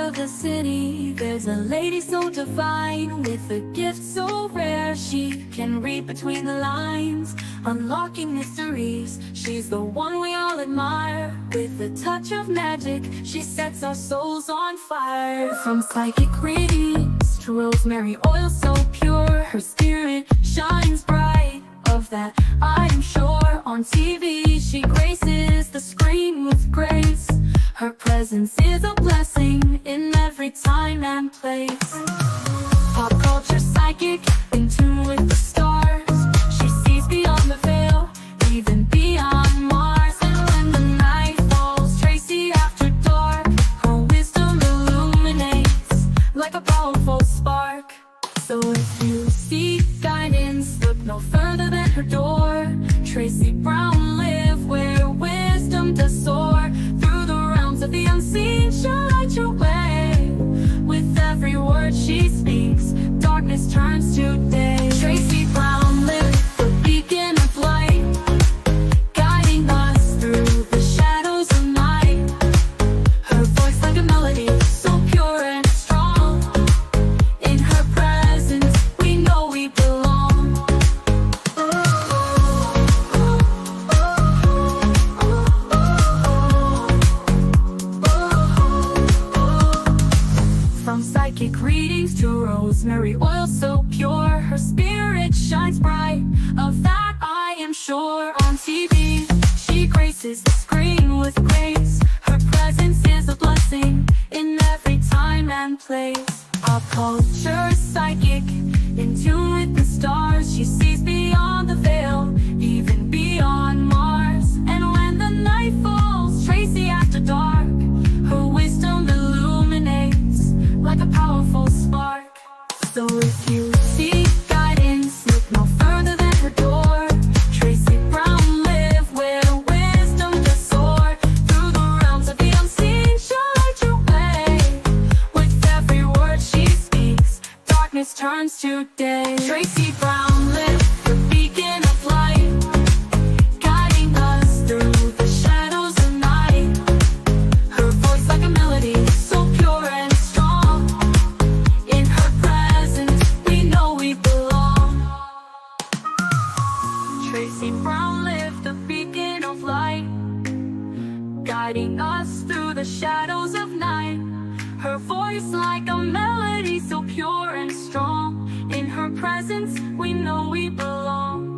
of the city, there's a lady so divine, with a gift so rare. She can read between the lines, unlocking mysteries. She's the one we all admire. With a touch of magic, she sets our souls on fire. From psychic readings to rosemary oil so pure, her spirit shines bright. Of that I'm sure. On TV she graces the screen with grace. Her presence is a blessing in every time and place. Pop culture psychic, in tune with the stars. She sees beyond the veil, even beyond Mars. And when the night falls, Tracy after dark, her wisdom illuminates like a powerful spark. So if you seek guidance, look no further than her door. Tracy Brown live where wisdom does soar. Through the realms of the unseen, she'll light your way. With every word she speaks, darkness turns to day. Tracy Brown live, the beacon of light, guiding us through the shadows of night. Her voice like a melody, so pure and strong. In her presence, we know we belong. From psychic readings to rosemary oil so pure, her spirit shines bright. Of that I am sure. On TV, she graces the screen with grace. Her presence is a blessing in every time and place. Pop culture psychic, in tune with the stars. She sees beyond the veil, even beyond Mars. And when the night falls, Tracy after dark, her wisdom illuminates like a powerful spark. So if you seek guidance, look no further than her door. Tracy Brown live where wisdom does soar. Through the realms of the unseen, she'll light your way. With every word she speaks, darkness turns to day. Tracy Brown live, the beacon of light, guiding us through the shadows of night. Her voice like a melody, so pure and strong. In her presence, we know we belong. Tracy Brown live, the beacon of light, guiding us through the shadows of night. Her voice like a melody, so pure and strong. In her presence, we know we belong.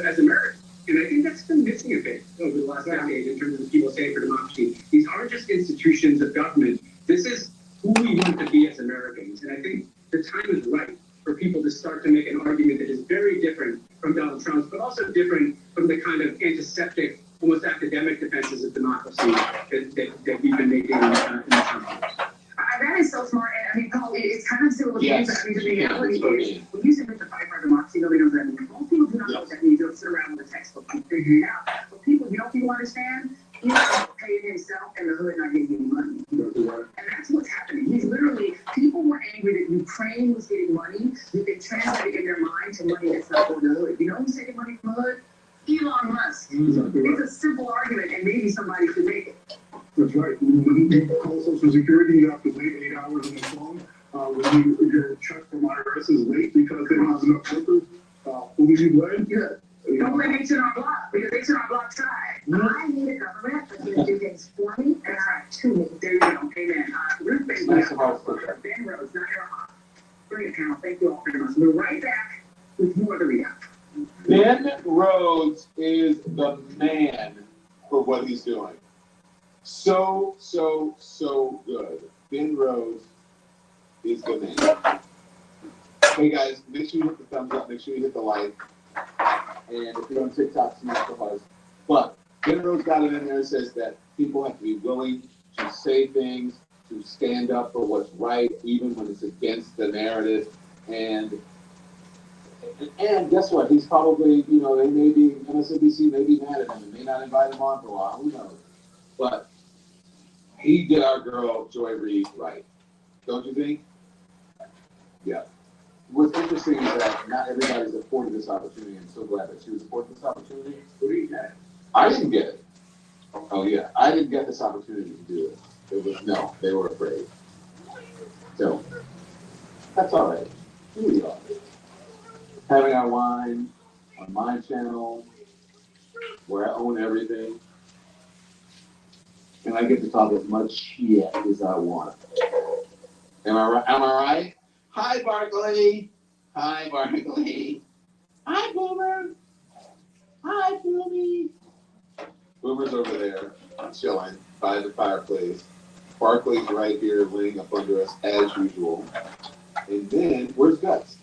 as Americans. And I think that's been missing a bit over the last decade in terms of the people saying for democracy. These aren't just institutions of government. This is who we want to be as Americans. And I think the time is right for people to start to make an argument that is very different from Donald Trump's, but also different from the kind of antiseptic, almost academic defenses of democracy that we've been making in the Trump years. That is so smart. And I mean, Paul, it's kind of still a case. I mean, the reality is, when you say the fight for democracy, nobody knows what that means. Most people do not know what that means. They'll sit around with a textbook and figure it out. But people, people understand, he's paying himself and the hood not getting any money. And that's what's happening. He's literally, people were angry that Ukraine was getting money. They translated in their mind to money that's not for the hood. You know who's taking money from the hood? Elon Musk. It's a simple argument, and maybe somebody should make it. That's right. When you call Social Security, you have to wait 8 hours on the phone. When your check from IRS is late because they don't have enough workers, who do you blame? Yeah. Don't blame H&R Block, because H&R Block tried. I need a government that's going to do things for me and try to me. There you go. Amen. Ruth Baby, Ben Rose, not your Great panel. Thank you all very much. We're right back with more of the recap. Ben Rhodes is the man for what he's doing. So good. Ben Rhodes is the man. Hey guys, make sure you hit the thumbs up, make sure you hit the like. And if you're on TikTok, smash the hearts. But Ben Rhodes got it in there and says that people have to be willing to say things, to stand up for what's right, even when it's against the narrative. And guess what? He's probably, they may be, MSNBC may be mad at him and may not invite him on for a while. Who knows? But he did our girl, Joy Reid, right. Don't you think? Yeah. What's interesting is that not everybody's afforded this opportunity. I'm so glad that she was afforded this opportunity. What do you get? I didn't get it. Oh, yeah. I didn't get this opportunity to do it. They were afraid. So, that's all right. Here we are. Having our wine on my channel, where I own everything. And I get to talk as much shit as I want. Am I right? Hi, Barkley. Hi, Barkley. Hi, Boomer. Hi, Boomy. Boomer's over there, chilling by the fireplace. Barkley's right here, laying up under us as usual. And then, where's Gus?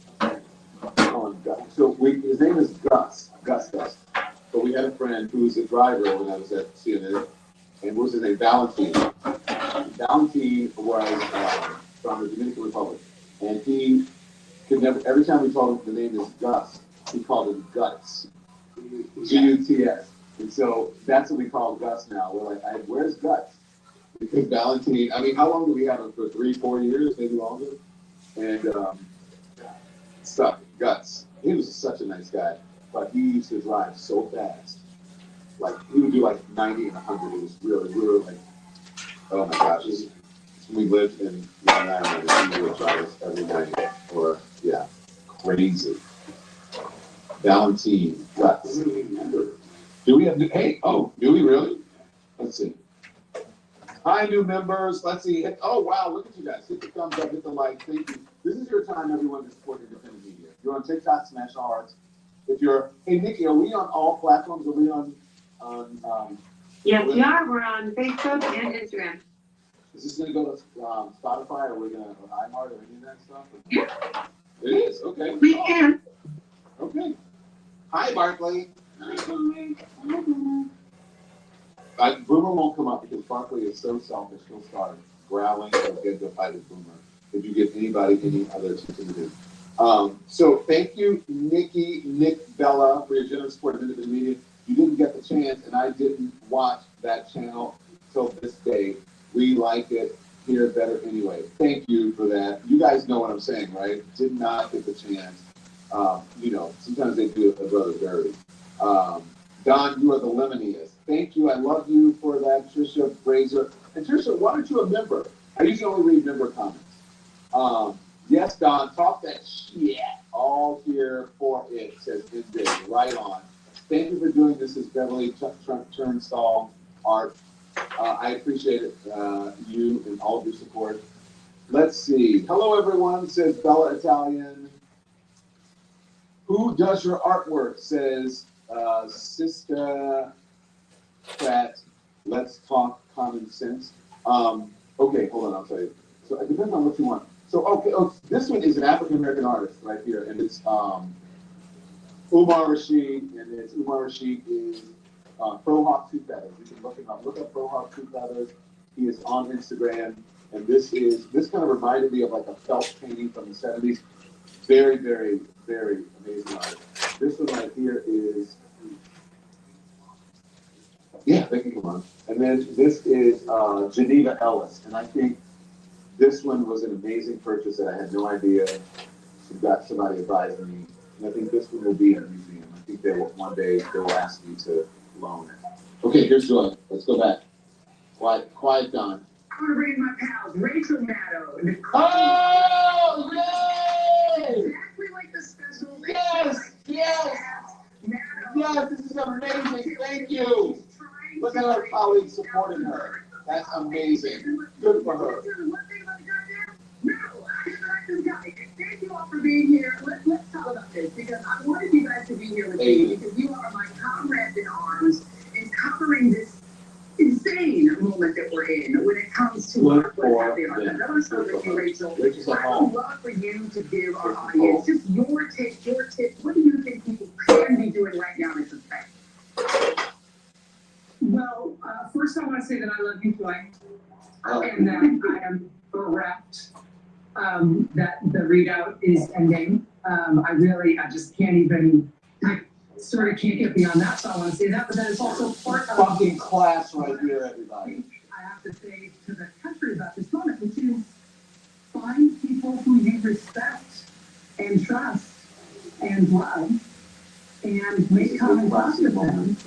So his name is Gus. But we had a friend who's a driver when I was at CNN. And what was his name? Valentine. Valentine was from the Dominican Republic. And he could never, every time we told him the name is Gus, he called it Guts. Guts. And so that's what we call Gus now. We're like, where's Guts? Because Valentine, how long do we have him for? 3-4 years, maybe longer? And stuff, Guts. He was such a nice guy, but he used to drive so fast. Like, he would do like 90 and 100. It was really, we were like, oh my gosh. We lived in Long Island, and he would drive us every night. Or, yeah, crazy. Valentine, Guts. Do we have, do we really? Let's see. Hi, new members. Let's see. Oh, wow, look at you guys. Hit the thumbs up, hit the like. Thank you. This is your time, everyone, to support independent media. If you're on TikTok, smash the hearts. If you're, hey, Nikki, are we on all platforms? Are we on Yes, we are. We're on Facebook and Instagram. Is this going to go to Spotify, or are we going to iHeart or any of that stuff? Yeah. It is? Okay. We can. Okay. Hi, Barkley. Hi, Boomer. Hi, Boomer. Boomer won't come up because Barkley is so selfish. He'll start growling and get to fight with Boomer if you give anybody any other attention to do. So thank you, Nick Bella, for your generous support of independent media. You didn't get the chance, and I didn't watch that channel till this day. We like it, hear it better anyway. Thank you for that. You guys know what I'm saying, right? Did not get the chance. Sometimes they do a brother dirty. Don, you are the lemoniest. Thank you. I love you for that, Trisha Fraser. And Trisha, why aren't you a member? I usually only read member comments. Yes, Don, talk that shit all here for it, says MJ. Right on. Thank you for doing this. Is Beverly Turnstall Art. I appreciate it, you and all of your support. Let's see. Hello, everyone, says Bella Italian. Who does your artwork, says Sister Pratt. Let's talk common sense. Okay, hold on, I'll tell you. So it depends on what you want. So, this one is an African-American artist right here, and it's Umar Rashid, and Umar Rashid is Frohawk Two Feathers. You can look him up. Look up Frohawk Two Feathers. He is on Instagram, and this kind of reminded me of like a felt painting from the 70s. Very, very, very amazing art. This one right here is, yeah, they can come on. And then this is Geneva Ellis, and I think this one was an amazing purchase that I had no idea. Got somebody advising me. And I think this one will be in a museum. I think one day they'll ask me to loan it. Okay, here's Joy. Let's go back. Quiet down. I want to bring my pals, Rachel Maddow. Oh, yay! Exactly like the special. Yes! Yes, this is amazing. Thank you. Look at our colleagues supporting her. That's amazing. Good for her. One thing about the goddamn, no, I like this guy. Thank this because I wanted you guys to be here with me because you are my comrades in arms in covering this insane moment that we're in when it comes to what's happening. I know it's so with you, Rachel. I would love for you to give our audience just your take, your tips. What do you think people can be doing right now in this effect? Well, first I want to say that I love you, Joy, and that I am bereft that the readout is ending. I just can't even, I sort of can't get beyond that, so I want to say that, but that is also part of Fucking class right here, everybody. I have to say to the country about this moment, which is find people who you respect and trust and love and make common cause with them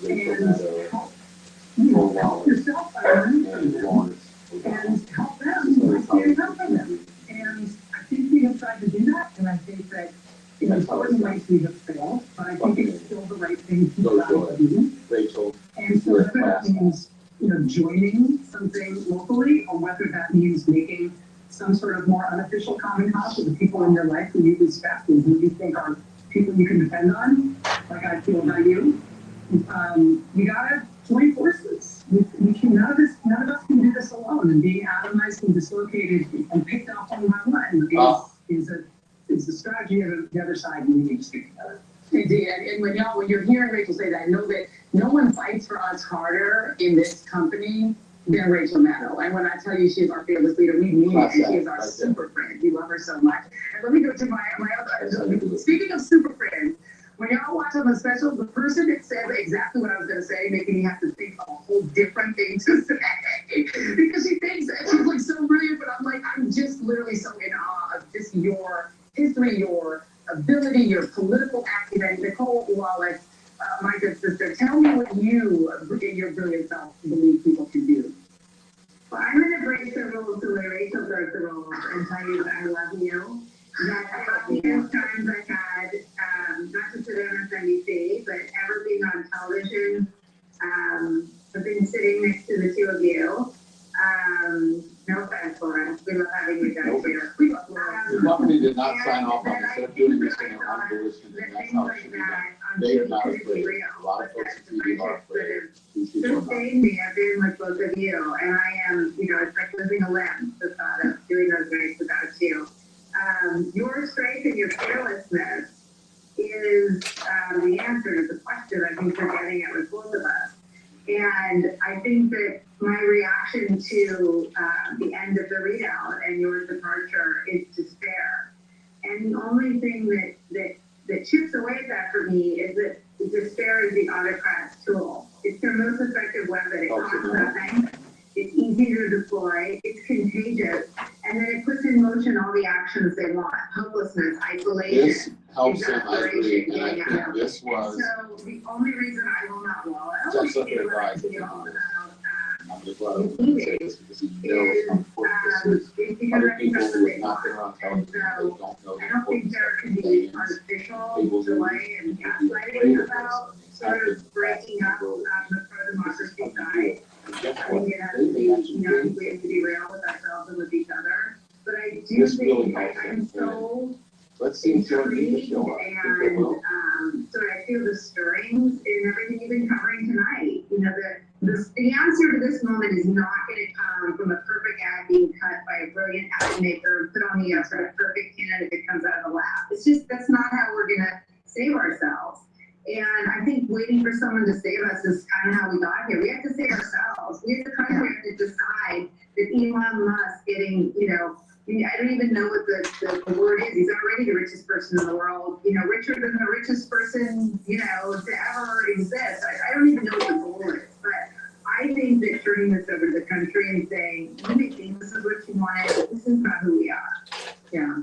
and help yourself by learning from them and help them by standing up for them. And I think we have tried to do that, and I think that in important ways we have failed, but I think it's still the right thing to try to do. Rachel. And so whether that means, joining something locally, or whether that means making some sort of more unofficial common cause with the people in your life who you respect and who you think are people you can depend on, like I feel about you, you gotta join forces. We can, none of us can do this alone, and being atomized and dislocated and picked off one by one is the strategy of the other side, and we need to stick together. Indeed, and when you're hearing Rachel say that, know that no one fights for us harder in this company than Rachel Maddow. And when I tell you she's our fearless leader, we mean it. She is our super friend. We love her so much. And let me go to my other. Speaking of super friends, when y'all watch on the special, the person that said exactly what I was going to say, making me have to think of a whole different thing to say because she thinks that she's like so brilliant, but I'm like, I'm just literally so in awe of just your history, your ability, your political acumen. Nicole Wallace, my good sister, tell me what you, in your brilliant self, believe people can do. Well, I'm going to break the rules the way Rachel broke the rules and tell you that I love you. That the happiest times I've had, not just today on NBC, but ever being on television. I've been sitting next to the two of you. No offense, Lauren. We love having you guys here. The company did not sign off on this. They're doing this in their unsolicited, and that's how it should be done. They are not afraid. A lot of folks at TV are afraid. These people are not. Sustained me. I've been with both of you, and I am, it's like losing a limb, the thought of doing those nights without you. Your strength and your fearlessness is the answer to the question I think we're getting at with both of us. And I think that my reaction to the end of the readout and your departure is despair. And the only thing that chips away at that for me is that despair is the autocrat's tool. It's their most effective weapon. It costs nothing. It's easy to deploy. It's contagious. And then it puts in motion all the actions they want. Hopelessness, isolation. This helps them, I agree, and I think this was. So the only reason I will not wallow Just such a advice. I'm just glad I'm going to say this because you know it's important to see other people who have not been around television, they don't know the I don't think there can be artificial delay and gaslighting about sort of breaking up the pro-democracy side. I think it has to be, we have to be real with ourselves and with each other. But I do think I'm so Let's see if you're going to show up. and so I feel the stirrings in everything you've been covering tonight. The answer to this moment is not going to come from a perfect ad being cut by a brilliant ad maker, put on the sort of perfect candidate that comes out of the lab. It's just, that's not how we're going to save ourselves. And I think waiting for someone to save us is kind of how we got here. We have to save ourselves. We as a country have to decide that Elon Musk getting, I don't even know what the word is. He's already the richest person in the world, richer than the richest person, to ever exist. I don't even know what the goal is, but I think that turning this over to the country and saying, you may think this is what you wanted, this is not who we are. Yeah,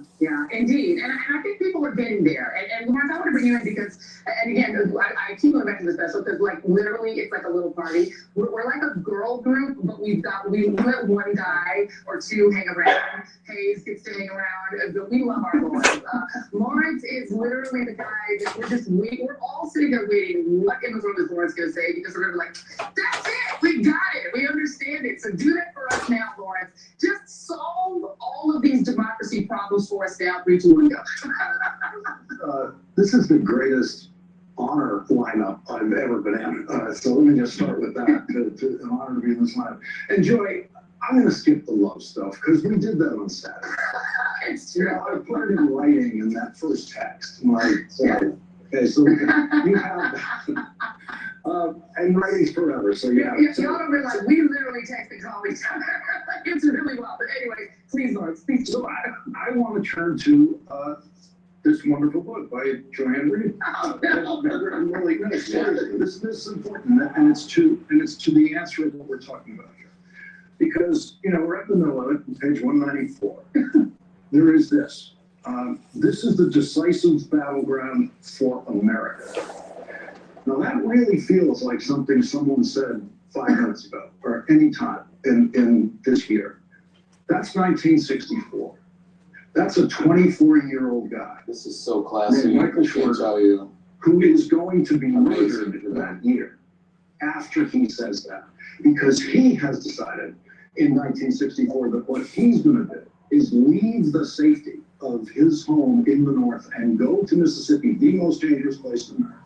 indeed. And I think people are getting there. And Lawrence, I want to bring you in because, and again, I keep going back to the special because literally it's like a little party. We're like a girl group, but we let one guy or two hang around. Hayes gets to hang around, but we love our Lawrence. Lawrence is literally the guy that we're all sitting there waiting. What in the world is Lawrence going to say? Because we're going to be like, that's it. We got it. We understand it. So do that for us now, Lawrence. Just solve all of these democracy problems for us now. 3, 2, 1, go. this is the greatest honor lineup I've ever been in. So let me just start with that. An honor to be in this lineup. And Joy, I'm going to skip the love stuff because we did that on Saturday. You know, I put it in writing in that first text. Like, so, okay, so you have that. And writing's forever, so yeah. Y'all don't realize we literally text and call each other. It's really well. But anyway, please, Lord, speak. So I want to turn to this wonderful book by Joy Reid. Really, no, seriously, this is important, and it's to the answer of what we're talking about here. Because, you know, we're at the middle of it, page 194. There is this. This is the decisive battleground for America. Now that really feels like something someone said 5 minutes ago, or any time in this year. That's 1964. That's a 24-year-old guy. This is so classy. Michael Schwartz, tell you. Who is going to be Amazing. murdered that year after he says that. Because he has decided in 1964 that what he's going to do is leave the safety of his home in the North and go to Mississippi, the most dangerous place in America,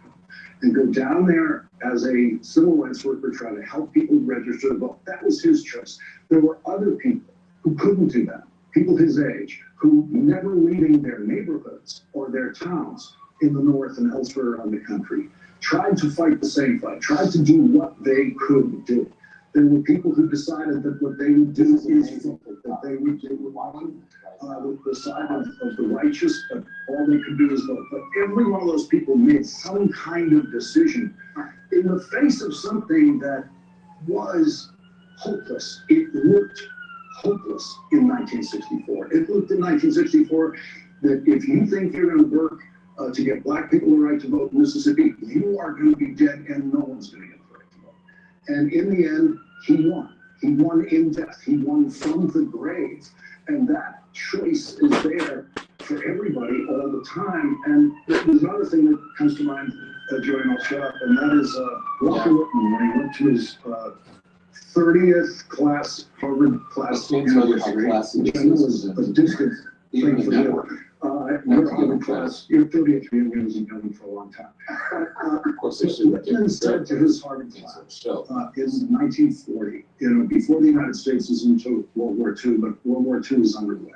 and go down there as a civil rights worker, try to help people register to vote. That was his choice. There were other people who couldn't do that, people his age, who never leaving their neighborhoods or their towns in the North and elsewhere around the country, tried to fight the same fight, tried to do what they could do. There were people who decided that what they would do is simple, that they would do with the side of the righteous, but all they could do is vote. But every one of those people made some kind of decision in the face of something that was hopeless. It looked hopeless in 1964. It looked in 1964 that if you think you're going to work to get black people the right to vote in Mississippi, you are going to be dead and no one's going to get the right to vote. And in the end, he won. He won in death. He won from the grave. And that choice is there for everybody all the time. And there's another thing that comes to mind, Joy, and I'll shut up, and that is Walter Whitman, when he went to his 30th class, Harvard class university, which I know is a distant thing for you. Your Harvard class, your 30th reunion was in Harvard for a long time. Of course, they should. Whitman said to his Harvard class in 1940, you know, before the United States is into World War II, but World War II is underway,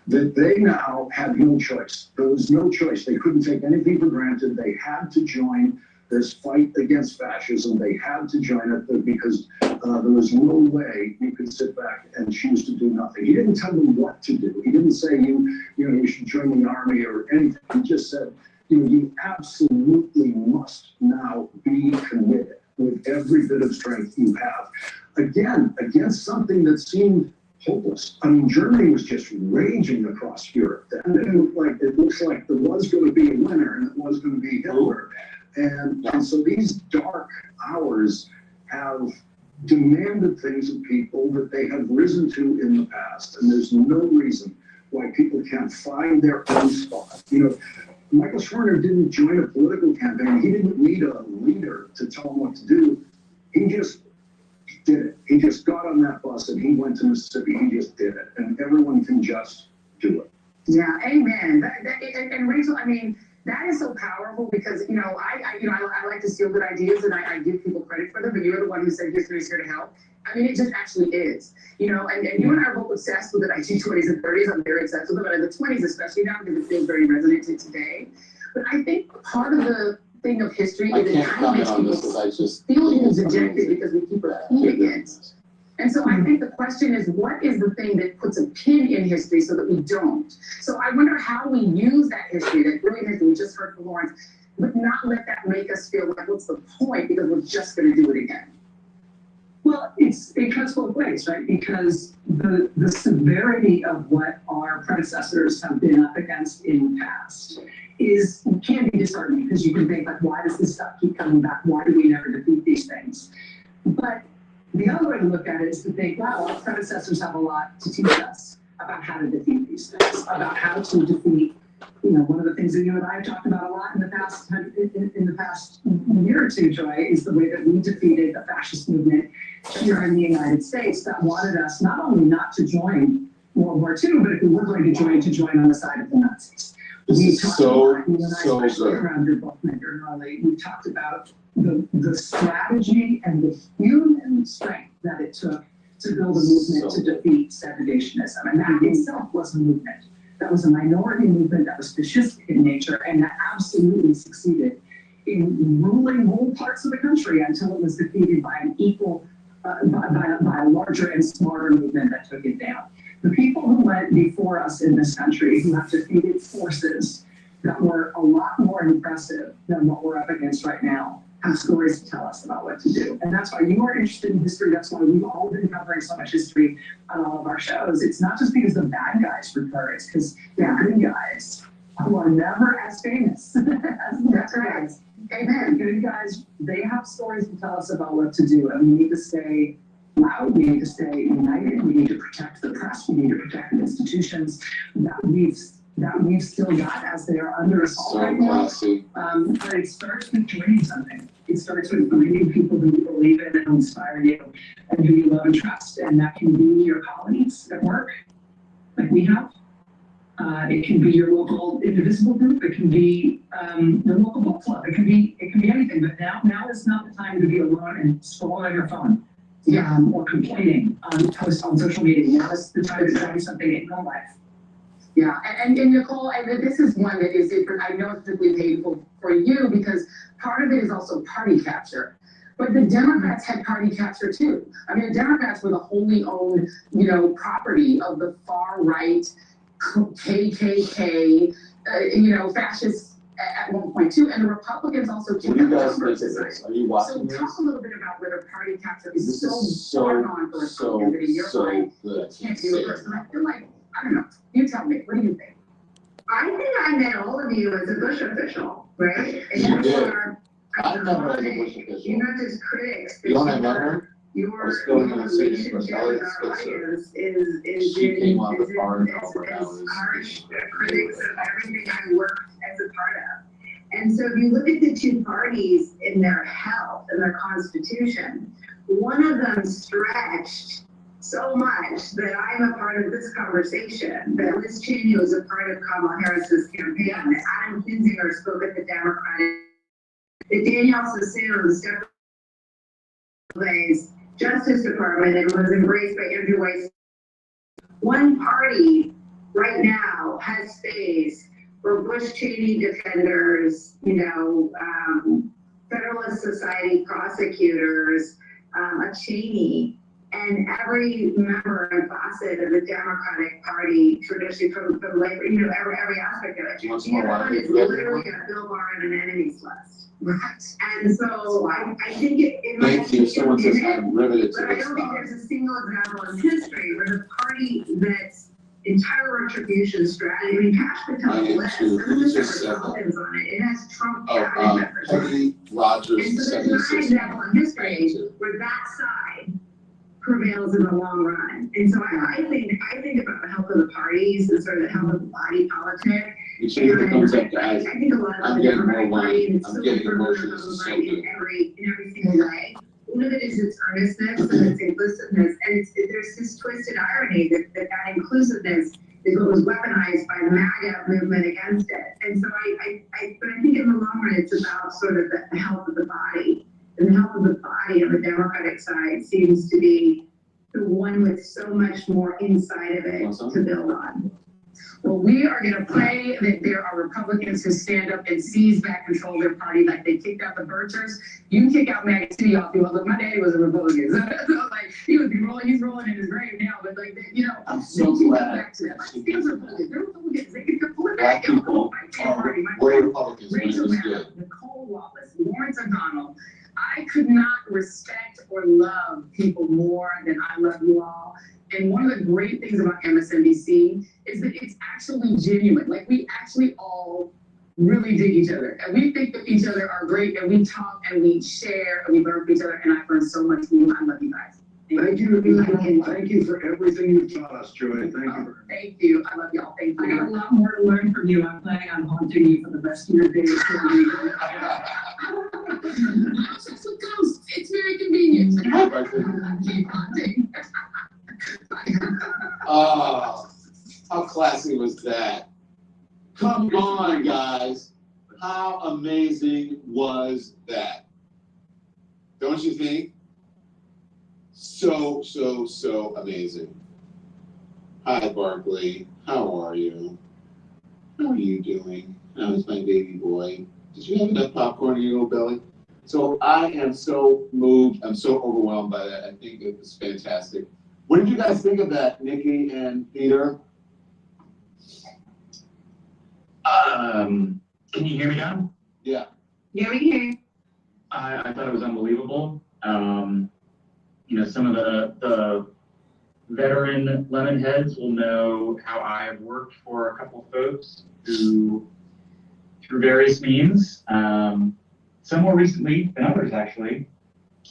that they now had no choice. There was no choice. They couldn't take anything for granted. They had to join this fight against fascism. They had to join it because there was no way you could sit back and choose to do nothing. He didn't tell them what to do. He didn't say you should join the army or anything. He just said, you absolutely must now be committed with every bit of strength you have. Again, against something that seemed hopeless. I mean, Germany was just raging across Europe. And it looks like there was going to be a winner, and it was going to be Hitler. And so these dark hours have demanded things of people that they have risen to in the past. And there's no reason why people can't find their own spot. Michael Schwerner didn't join a political campaign. He didn't need a leader to tell him what to do. He just did it. He just got on that bus and he went to Mississippi. He just did it. And everyone can just do it. Yeah, amen. And Rachel, I mean, that is so powerful because, I like to steal good ideas and I give people credit for them, but you're the one who said history is here to help. I mean, it just actually is, and you and I are both obsessed with the 1920s and 30s. I'm very obsessed with it, but in the 20s, especially now, because it feels very resonant to today. But I think part of the thing of history is it kind of makes people feel dejected because we keep repeating it. And so I think the question is, what is the thing that puts a pin in history so that we don't? So I wonder how we use that history, that brilliant history we just heard from Lawrence, but not let that make us feel like, what's the point? Because we're just going to do it again. Well, it cuts both ways, right? Because the severity of what our predecessors have been up against in the past can be disheartening, because you can think, like, why does this stuff keep coming back? Why do we never defeat these things? But the other way to look at it is to think, wow, our predecessors have a lot to teach us about how to defeat these things, about how to defeat, one of the things that you and I have talked about a lot in the past year or two, Joy, is the way that we defeated the fascist movement here in the United States that wanted us not only not to join World War II, but if we were going to join on the side of the Nazis. This We is talked so, about, you and I, so especially good. around your book, Maker Norley, we talked about the strategy and the human strength that it took to build a movement to defeat segregationism. And that itself was a movement. That was a minority movement that was fascistic in nature and that absolutely succeeded in ruling whole parts of the country until it was defeated by an equal, by a larger and smarter movement that took it down. The people who went before us in this country, who have defeated forces that were a lot more impressive than what we're up against right now, have stories to tell us about what to do. And that's why you are interested in history. That's why we've all been covering so much history on all of our shows. It's not just because the bad guys recur, it's because the good guys who are never as famous as the That's right. guys. Amen. The good guys, they have stories to tell us about what to do. And we need to stay loud, we need to stay united, we need to protect the press, we need to protect the institutions that we've still got as they are under assault So right now. classy. But it starts with doing something. It starts with finding people who you believe in and who inspire you and who you love and trust. And that can be your colleagues at work, like we have. It can be your local indivisible group. It can be your local book club. It can be anything. But now is not the time to be alone and scrolling on your phone. Or complaining on posts on social media. Now is the time to try something in your life. Yeah, and Nicole, and this is one that is, I know it's particularly painful for you because part of it is also party capture. But the Democrats had party capture too. I mean, the Democrats were the wholly owned, property of the far right, KKK, fascists at one point too. And the Republicans also What do you guys think of this? Are you So watching this? talk a little bit about whether party capture is This so is far gone for Republicans that in your mind good. can't do it. And I feel like, I don't know. You tell me. What do you think? I think I met all of you as a Bush official, right? And You did. are, I've never heard of a Bush official. you're not just critics. but You don't have you are- her? Your Let's go in and see this relationship first. with our audience is She came on the as car in Albert as Hours. harsh critics of everything I worked as a part of. And so if you look at the two parties in their health and their constitution, one of them stretched so much that I'm a part of this conversation, that Liz Cheney was a part of Kamala Harris's campaign, that Adam Kinzinger spoke at the Democratic, that Danielle Sassoon stepped Lay's Justice Department and was embraced by Andrew Weiss. One party right now has space for Bush Cheney defenders, Federalist Society prosecutors, a Cheney, and every member and facet of the Democratic Party, traditionally from labor, every aspect of it. Do you want The some more other wine? one is literally a Bill Barr and an enemies list. And so I think it might Thank you. take a Someone says minute, I'm riveted but to I this don't think now. there's a single example in history where the party that's entire retribution strategy, I mean, Cash I Patel am list, too. none of You this just said ever that. Republicans on it, it has Trump Oh, cabinet members on it. Peggy Rogers, And so there's not an 76. example in history where that side prevails in the long run. And so I think about the health of the parties and sort of the health of the body politic. You should get the thumbs up, I guys. think a lot of I'm the getting more Democratic Party, and wine. it's I'm so getting important emotional. to This is so in good. every single way. One of it is its earnestness and its implicitness, and there's this twisted irony that inclusiveness is what was weaponized by the MAGA movement against it. And so but I think in the long run, it's about sort of the health of the body. And the health of the body on the Democratic side seems to be the one with so much more inside of it to build on. Well, we are going to pray that there are Republicans who stand up and seize back control of their party like they kicked out the Birchers. You can kick out Maggie City off you. Look, my daddy was a Republican. So, he's rolling in his grave now, but I'm so glad. back to that. They're Republicans. They can pull it Black back. people are way Republicans. Rachel This is Maddow, good. Nicole Wallace, Lawrence O'Donnell. I could not respect or love people more than I love you all. And one of the great things about MSNBC is that it's actually genuine. Like, we actually all really dig each other. And we think that each other are great, and we talk and we share and we learn from each other. And I've learned so much from you. I love you guys. Thank you. Thank you for everything you've taught us, Joy. Thank you. Thank you. I love y'all. Thank I you. got a lot more to learn from you. I'm planning on haunting you for the rest of your days. Access with ghosts. It's very convenient. Keep haunting. Oh, how classy was that? Come on, guys. How amazing was that? Don't you think? So amazing. Hi, Barkley. How are you? How are you doing? How's my baby boy? Did you have enough popcorn in your little belly? So I am so moved. I'm so overwhelmed by that. I think it was fantastic. What did you guys think of that, Nikki and Peter? Can you hear me now? Yeah. Yeah, we can hear you. I thought it was unbelievable. Some of the veteran lemon heads will know how I have worked for a couple of folks who, through various means, some more recently than others actually,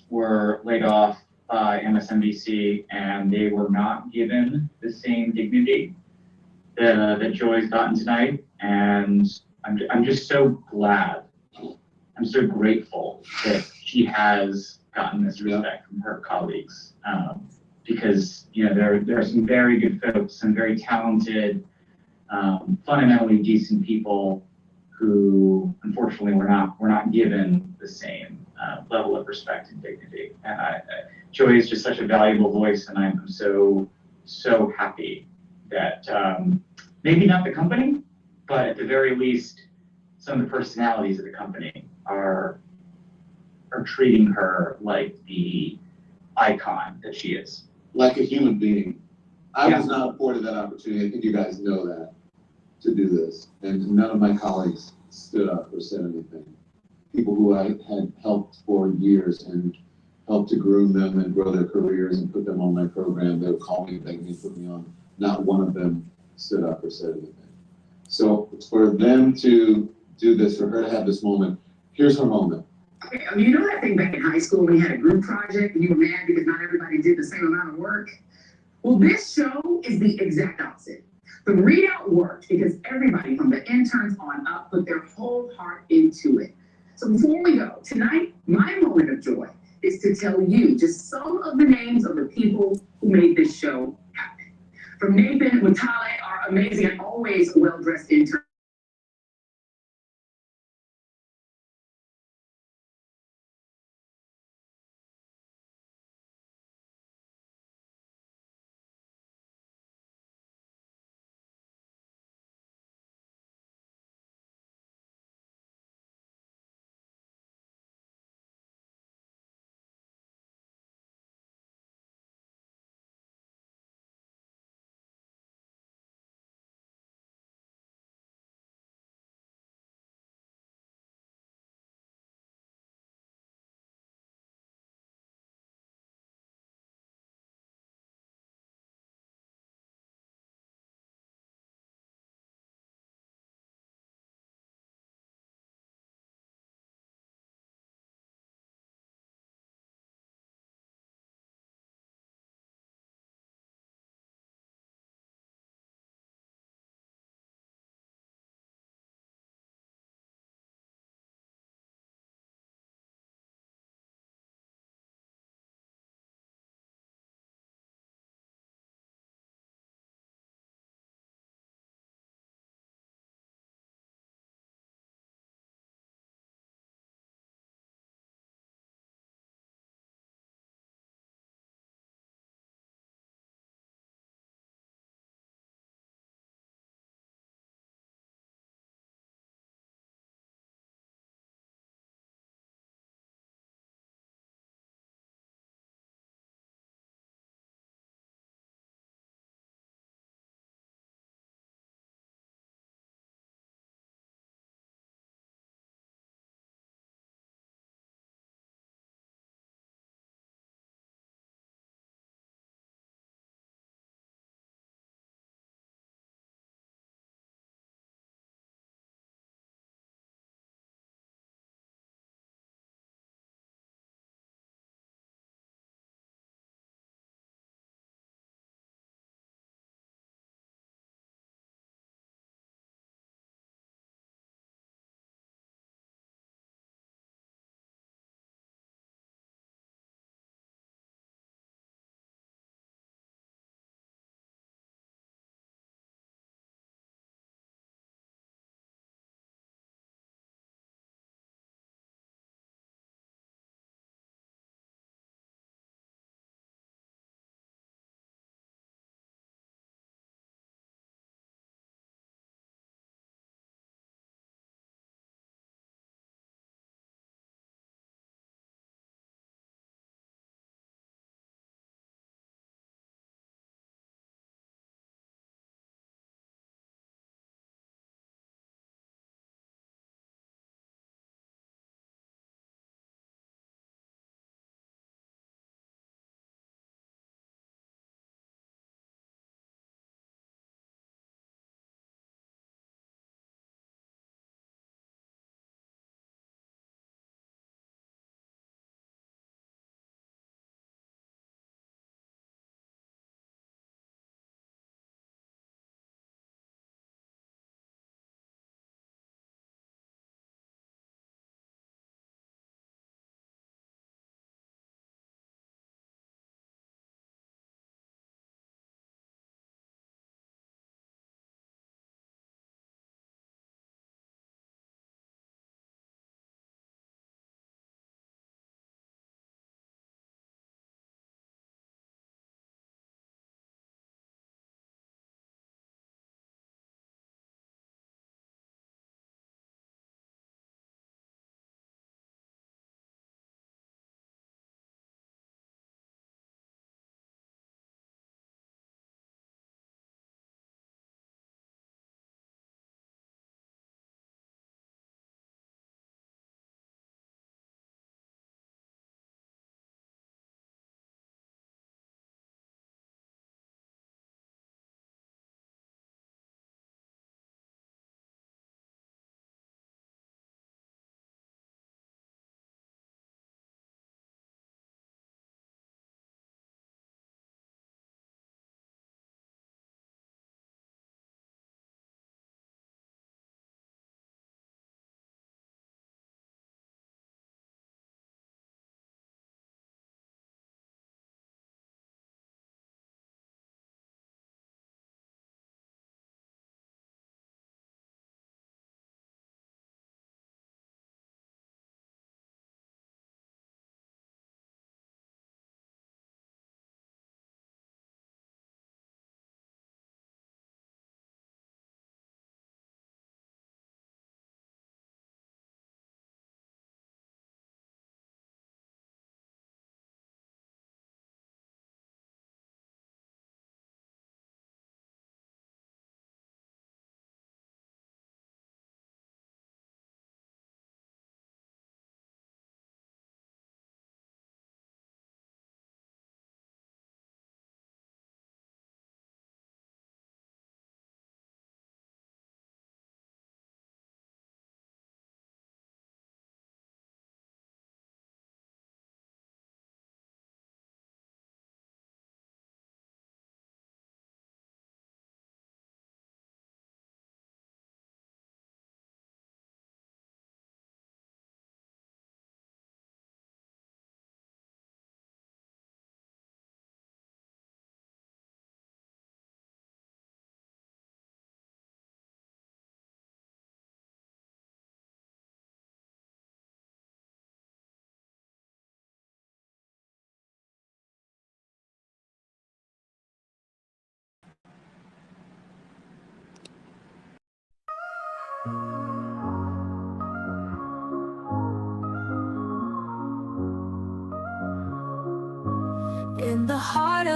were laid off by MSNBC, and they were not given the same dignity that Joy's gotten tonight. And I'm just so glad. I'm so grateful that she has gotten this respect from her colleagues, because there are some very good folks, some very talented, fundamentally decent people who unfortunately were not given the same level of respect and dignity. And Joy is just such a valuable voice, and I'm so happy that maybe not the company, but at the very least, some of the personalities of the company are treating her like the icon that she is. Like a human being. I was not afforded that opportunity. I think you guys know that, to do this. And none of my colleagues stood up or said anything. People who I had helped for years and helped to groom them and grow their careers and put them on my program, they would call me, beg me, put me on. Not one of them stood up or said anything. So for them to do this, for her to have this moment, here's her moment. Okay, you know that thing back in high school when you had a group project and you were mad because not everybody did the same amount of work? Well, this show is the exact opposite. The readout worked because everybody from the interns on up put their whole heart into it. So before we go, tonight, my moment of joy is to tell you just some of the names of the people who made this show happen. From Nathan Watale, our amazing and always well-dressed intern,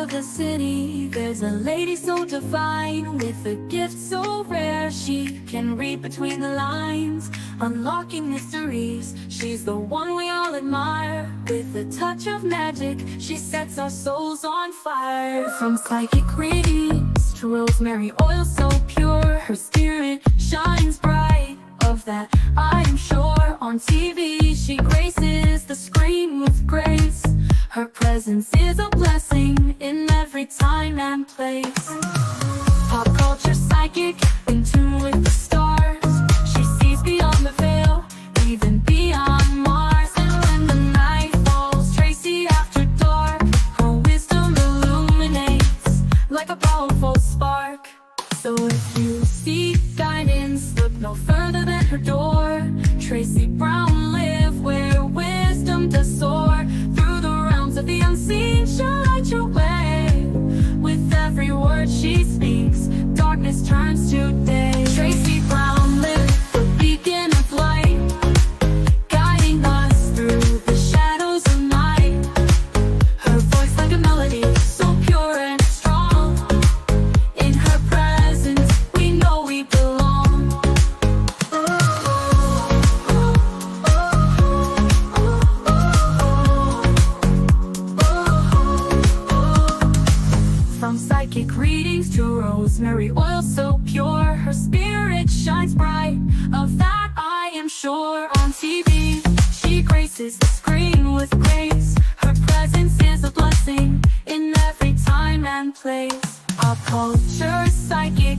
of the city, there's a lady so divine, with a gift so rare. She can read between the lines, unlocking mysteries. She's the one we all admire. With a touch of magic, she sets our souls on fire. From psychic readings to rosemary oil so pure, her spirit shines bright. Of that I am sure. On TV she graces the screen with grace. Her presence is a blessing in every time and place. Pop culture psychic, in tune with the stars. She sees beyond the veil, even beyond Mars. And when the night falls, Tracy after dark, her wisdom illuminates like a powerful spark. So if you seek guidance, look no further than her door. Tracy Brown live where wisdom does soar. Through the realms of the unseen, she'll light your way. With every word she speaks, darkness turns to day. Tracy Brown live, the beacon of light, guiding us through the shadows of night. Her voice like a melody, so pure and strong. In her presence, we know we belong. From psychic readings to rosemary oil so pure, her spirit shines bright. Of that I am sure. On TV, she graces the screen with grace. Her presence is a blessing in every time and place. Pop culture psychic,